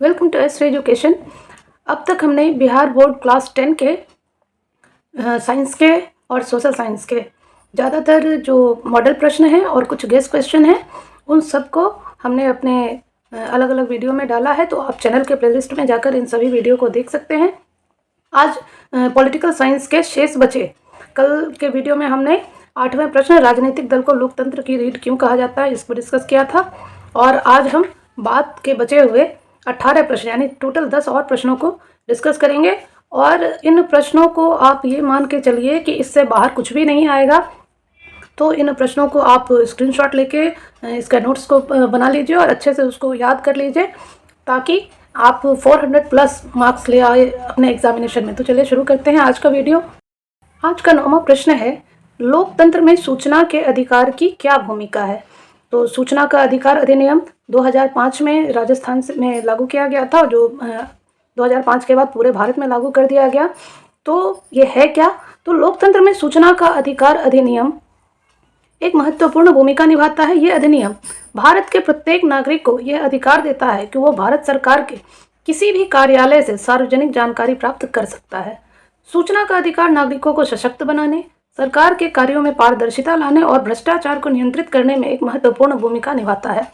Welcome to S education. अब तक हमने बिहार बोर्ड क्लास 10 के साइंस के और सोशल साइंस के ज़्यादातर जो मॉडल प्रश्न हैं और कुछ गेस क्वेश्चन हैं उन सबको हमने अपने अलग अलग वीडियो में डाला है। तो आप चैनल के प्लेलिस्ट में जाकर इन सभी वीडियो को देख सकते हैं। आज पॉलिटिकल साइंस के शेष बचे। कल के वीडियो में हमने 8वें प्रश्न राजनीतिक दल को लोकतंत्र की रीढ़ क्यों कहा जाता है इस पर डिस्कस किया था। और आज हम बात के बचे हुए 18 प्रश्न यानी टोटल 10 और प्रश्नों को डिस्कस करेंगे। और इन प्रश्नों को आप ये मान के चलिए कि इससे बाहर कुछ भी नहीं आएगा। तो इन प्रश्नों को आप स्क्रीनशॉट लेके इसका नोट्स को बना लीजिए और अच्छे से उसको याद कर लीजिए ताकि आप 400 प्लस मार्क्स ले आए अपने एग्जामिनेशन में। तो चलिए शुरू करते हैं आज का वीडियो। आज का 9वां प्रश्न है, लोकतंत्र में सूचना के अधिकार की क्या भूमिका है। तो सूचना का अधिकार अधिनियम 2005 में राजस्थान में लागू किया गया था, जो 2005 के बाद पूरे भारत में लागू कर दिया गया। तो ये है क्या? तो लोकतंत्र में सूचना का अधिकार अधिनियम एक महत्वपूर्ण भूमिका निभाता है। ये अधिनियम भारत के प्रत्येक नागरिक को यह अधिकार देता है कि वो भारत सरकार के किसी भी कार्यालय से सार्वजनिक जानकारी प्राप्त कर सकता है। सूचना का अधिकार नागरिकों को सशक्त बनाने, सरकार के कार्यों में पारदर्शिता लाने और भ्रष्टाचार को नियंत्रित करने में एक महत्वपूर्ण भूमिका निभाता है।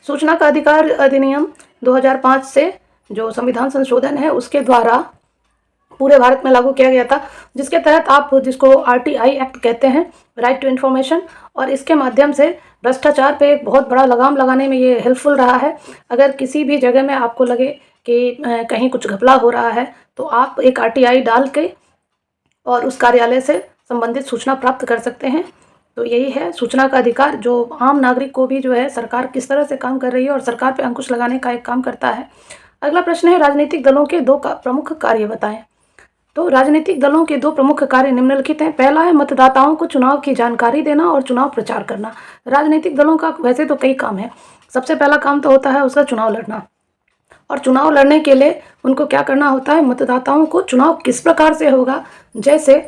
सूचना का अधिकार अधिनियम 2005 से जो संविधान संशोधन है उसके द्वारा पूरे भारत में लागू किया गया था, जिसके तहत आप जिसको RTI एक्ट कहते हैं, राइट टू इन्फॉर्मेशन, और इसके माध्यम से भ्रष्टाचार पे एक बहुत बड़ा लगाम लगाने में ये हेल्पफुल रहा है। अगर किसी भी जगह में आपको लगे कि कहीं कुछ घपला हो रहा है तो आप एक RTI डाल के और उस कार्यालय से संबंधित सूचना प्राप्त कर सकते हैं। तो यही है सूचना का अधिकार, जो आम नागरिक को भी जो है सरकार किस तरह से काम कर रही है और सरकार पे अंकुश लगाने का एक काम करता है। अगला प्रश्न है, राजनीतिक दलों के 2 प्रमुख कार्य बताएं। तो राजनीतिक दलों के 2 प्रमुख कार्य निम्नलिखित हैं। पहला है मतदाताओं को चुनाव की जानकारी देना और चुनाव प्रचार करना। राजनीतिक दलों का वैसे तो कई काम है। सबसे पहला काम तो होता है उसका चुनाव लड़ना, और चुनाव लड़ने के लिए उनको क्या करना होता है, मतदाताओं को चुनाव किस प्रकार से होगा। जैसे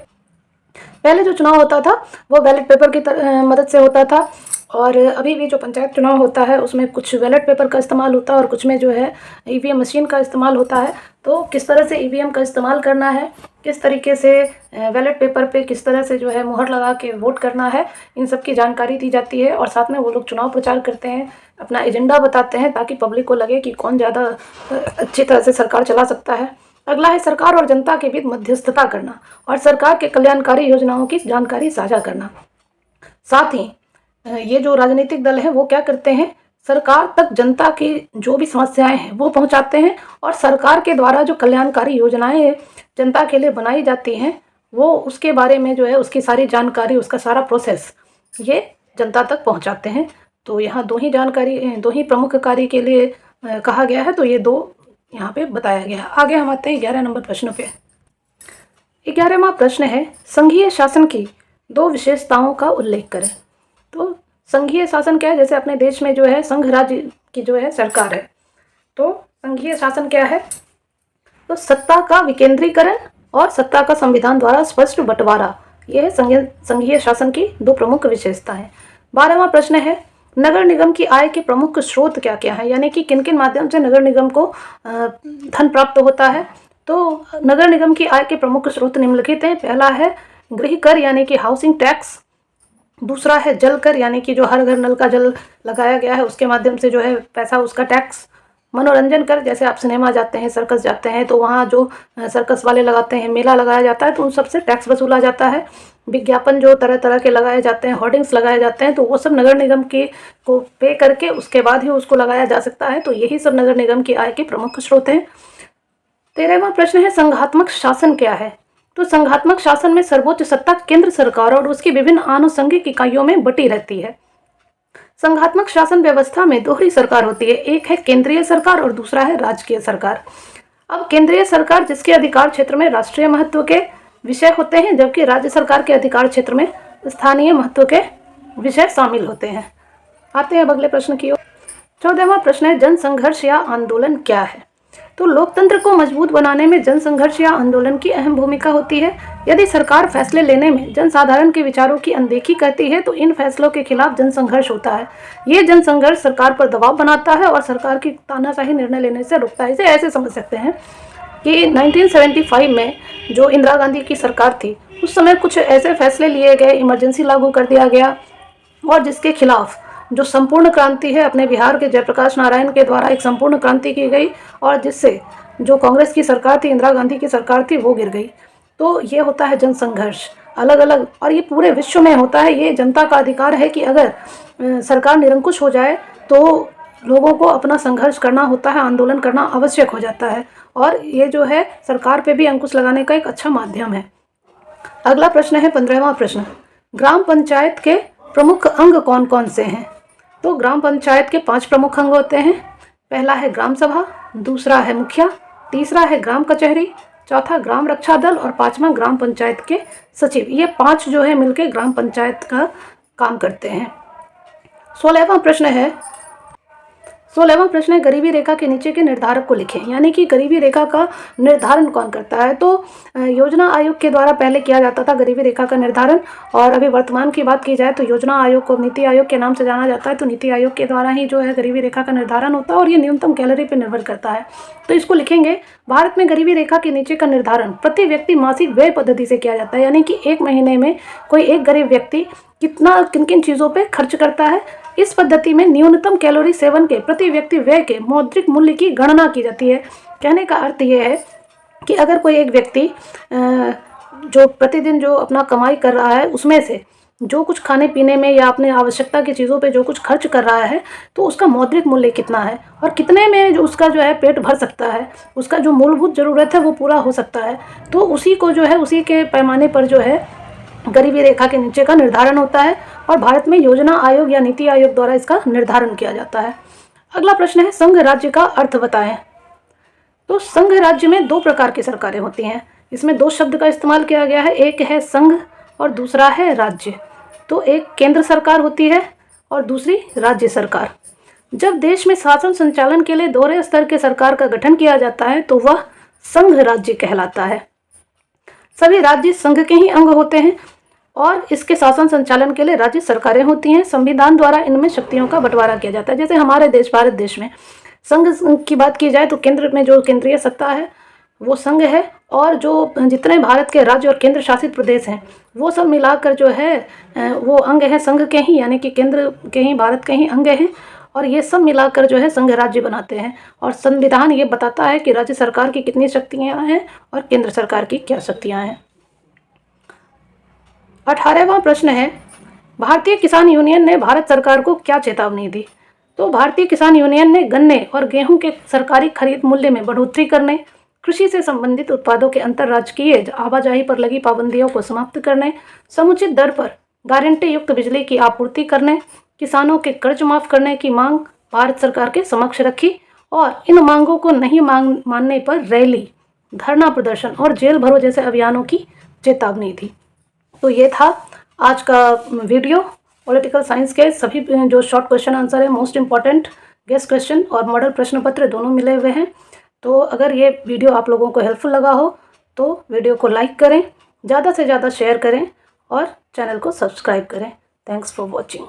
पहले जो चुनाव होता था वो बैलेट पेपर की मदद से होता था, और अभी भी जो पंचायत चुनाव होता है उसमें कुछ बैलेट पेपर का इस्तेमाल होता है और कुछ में जो है EVM मशीन का इस्तेमाल होता है। तो किस तरह से EVM का इस्तेमाल करना है, किस तरीके से बैलेट पेपर पे किस तरह से जो है मुहर लगा के वोट करना है, इन सब की जानकारी दी जाती है। और साथ में वो लोग चुनाव प्रचार करते हैं, अपना एजेंडा बताते हैं ताकि पब्लिक को लगे कि कौन ज़्यादा अच्छी तरह से सरकार चला सकता है। अगला है सरकार और जनता के बीच मध्यस्थता करना और सरकार के कल्याणकारी योजनाओं की जानकारी साझा करना। साथ ही ये जो राजनीतिक दल है वो क्या करते हैं, सरकार तक जनता की जो भी समस्याएं हैं वो पहुंचाते हैं, और सरकार के द्वारा जो कल्याणकारी योजनाएं जनता के लिए बनाई जाती हैं वो उसके बारे में जो है उसकी सारी जानकारी, उसका सारा प्रोसेस ये जनता तक पहुंचाते हैं। तो यहाँ 2 ही प्रमुख कार्य के लिए कहा गया है, तो ये 2 यहाँ पे बताया गया है। आगे हम आते हैं 11 नंबर प्रश्न पे। 11वां प्रश्न है, संघीय शासन की 2 विशेषताओं का उल्लेख करें। तो संघीय शासन क्या है? जैसे अपने देश में जो है संघ राज्य की जो है सरकार है, तो संघीय शासन क्या है? तो सत्ता का विकेंद्रीकरण और सत्ता का संविधान द्वारा स्पष्ट बंटवारा, ये है संघीय शासन की 2 प्रमुख विशेषताएं। 12वां प्रश्न है, नगर निगम की आय के प्रमुख स्रोत क्या क्या है, यानी कि किन किन माध्यम से नगर निगम को धन प्राप्त होता है। तो नगर निगम की आय के प्रमुख स्रोत निम्नलिखित हैं। पहला है गृह कर यानी कि हाउसिंग टैक्स, दूसरा है जल कर यानी कि जो हर घर नल का जल लगाया गया है उसके माध्यम से जो है पैसा उसका टैक्स, मनोरंजन कर, जैसे आप सिनेमा जाते हैं, सर्कस जाते हैं तो वहाँ जो सर्कस वाले लगाते हैं, मेला लगाया जाता है तो उन सबसे टैक्स वसूला जाता है। विज्ञापन जो तरह तरह के लगाए जाते हैं, होर्डिंग्स लगाए जाते हैं, तो वो सब नगर निगम के को पे करके उसके बाद ही उसको लगाया जा सकता है। तो यही सब नगर निगम की आय के प्रमुख स्रोत हैं। 13वां प्रश्न है, संघात्मक शासन क्या है। तो संघात्मक शासन में सर्वोच्च सत्ता केंद्र सरकार और उसकी विभिन्न आनुषंगिक इकाइयों में बटी रहती है। संघात्मक शासन व्यवस्था में 2 सरकार होती है, एक है केंद्रीय सरकार और दूसरा है राज्य सरकार। अब केंद्रीय सरकार जिसके अधिकार क्षेत्र में राष्ट्रीय महत्व के विषय होते हैं, जबकि राज्य सरकार के अधिकार क्षेत्र में स्थानीय महत्व के विषय शामिल होते हैं। आते हैं अगले प्रश्न की ओर। 14वां प्रश्न है, जन संघर्ष या आंदोलन क्या है। तो लोकतंत्र को मजबूत बनाने में जनसंघर्ष या आंदोलन की अहम भूमिका होती है। यदि सरकार फैसले लेने में जनसाधारण के विचारों की अनदेखी करती है तो इन फैसलों के खिलाफ जनसंघर्ष होता है। ये जनसंघर्ष सरकार पर दबाव बनाता है और सरकार की तानाशाही निर्णय लेने से रोकता है। इसे ऐसे समझ सकते हैं कि 1975 में जो इंदिरा गांधी की सरकार थी, उस समय कुछ ऐसे फैसले लिए गए, इमरजेंसी लागू कर दिया गया, और जिसके खिलाफ जो संपूर्ण क्रांति है अपने बिहार के जयप्रकाश नारायण के द्वारा एक संपूर्ण क्रांति की गई, और जिससे जो कांग्रेस की सरकार थी, इंदिरा गांधी की सरकार थी, वो गिर गई। तो ये होता है जनसंघर्ष अलग अलग, और ये पूरे विश्व में होता है। ये जनता का अधिकार है कि अगर सरकार निरंकुश हो जाए तो लोगों को अपना संघर्ष करना होता है, आंदोलन करना आवश्यक हो जाता है, और ये जो है सरकार पे भी अंकुश लगाने का एक अच्छा माध्यम है। अगला प्रश्न है 15वां प्रश्न, ग्राम पंचायत के प्रमुख अंग कौन कौन से हैं? तो ग्राम पंचायत के 5 प्रमुख अंग होते हैं। पहला है ग्राम सभा, दूसरा है मुखिया, तीसरा है ग्राम कचहरी, चौथा ग्राम रक्षा दल, और 5वां ग्राम पंचायत के सचिव। ये 5 जो है मिलके ग्राम पंचायत का काम करते हैं। 16वां प्रश्न है गरीबी रेखा के नीचे के निर्धारक को लिखें। यानी कि गरीबी रेखा का निर्धारण कौन करता है? तो योजना आयोग के द्वारा पहले किया जाता था गरीबी रेखा का निर्धारण, और अभी वर्तमान की बात की जाए तो योजना आयोग को नीति आयोग के नाम से जाना जाता है। तो नीति आयोग के द्वारा ही जो है गरीबी रेखा का निर्धारण होता है, और ये न्यूनतम कैलोरी पर निर्भर करता है। तो इसको लिखेंगे, भारत में गरीबी रेखा के नीचे का निर्धारण प्रति व्यक्ति मासिक व्यय पद्धति से किया जाता है। यानी कि एक महीने में कोई एक गरीब व्यक्ति किन किन चीज़ों पे खर्च करता है। इस पद्धति में न्यूनतम कैलोरी सेवन के प्रति व्यक्ति व्यय के मौद्रिक मूल्य की गणना की जाती है। कहने का अर्थ ये है कि अगर कोई एक व्यक्ति जो प्रतिदिन जो अपना कमाई कर रहा है, उसमें से जो कुछ खाने पीने में या अपने आवश्यकता की चीज़ों पे जो कुछ खर्च कर रहा है, तो उसका मौद्रिक मूल्य कितना है और कितने में जो उसका जो है पेट भर सकता है, उसका जो मूलभूत ज़रूरत है वो पूरा हो सकता है। तो उसी को जो है उसी के पैमाने पर जो है गरीबी रेखा के नीचे का निर्धारण होता है, और भारत में योजना आयोग या नीति आयोग द्वारा इसका निर्धारण किया जाता है। अगला प्रश्न है, संघ राज्य का अर्थ बताएं। तो संघ राज्य में 2 प्रकार की सरकारें होती हैं। इसमें 2 शब्द का इस्तेमाल किया गया है, एक है संघ और दूसरा है राज्य। तो एक केंद्र सरकार होती है और दूसरी राज्य सरकार। जब देश में शासन संचालन के लिए दोहरे स्तर के सरकार का गठन किया जाता है तो वह संघ राज्य कहलाता है। सभी राज्य संघ के ही अंग होते हैं और इसके शासन संचालन के लिए राज्य सरकारें होती हैं। संविधान द्वारा इनमें शक्तियों का बंटवारा किया जाता है। जैसे हमारे देश भारत देश में संघ की बात की जाए तो केंद्र में जो केंद्रीय सत्ता है वो संघ है, और जो जितने भारत के राज्य और केंद्र शासित प्रदेश हैं वो सब मिलाकर जो है वो अंग है संघ के ही, यानी कि केंद्र के ही, भारत के ही अंग हैं, और ये सब मिलाकर जो है संघ राज्य बनाते हैं। और संविधान ये बताता है कि राज्य सरकार की कितनी शक्तियाँ हैं और केंद्र सरकार की क्या शक्तियाँ हैं। 18वां प्रश्न है, भारतीय किसान यूनियन ने भारत सरकार को क्या चेतावनी दी? तो भारतीय किसान यूनियन ने गन्ने और गेहूं के सरकारी खरीद मूल्य में बढ़ोतरी करने, कृषि से संबंधित उत्पादों के अंतर्राज्यीय आवाजाही पर लगी पाबंदियों को समाप्त करने, समुचित दर पर गारंटी युक्त बिजली की आपूर्ति करने, किसानों के कर्ज माफ करने की मांग भारत सरकार के समक्ष रखी, और इन मांगों को नहीं मानने पर रैली, धरना प्रदर्शन और जेल भरो जैसे अभियानों की चेतावनी दी। तो ये था आज का वीडियो। पॉलिटिकल साइंस के सभी जो शॉर्ट क्वेश्चन आंसर है, मोस्ट इंपॉर्टेंट गेस्ट क्वेश्चन और मॉडल प्रश्न पत्र दोनों मिले हुए हैं। तो अगर ये वीडियो आप लोगों को हेल्पफुल लगा हो तो वीडियो को लाइक करें, ज़्यादा से ज़्यादा शेयर करें और चैनल को सब्सक्राइब करें। Thanks for watching.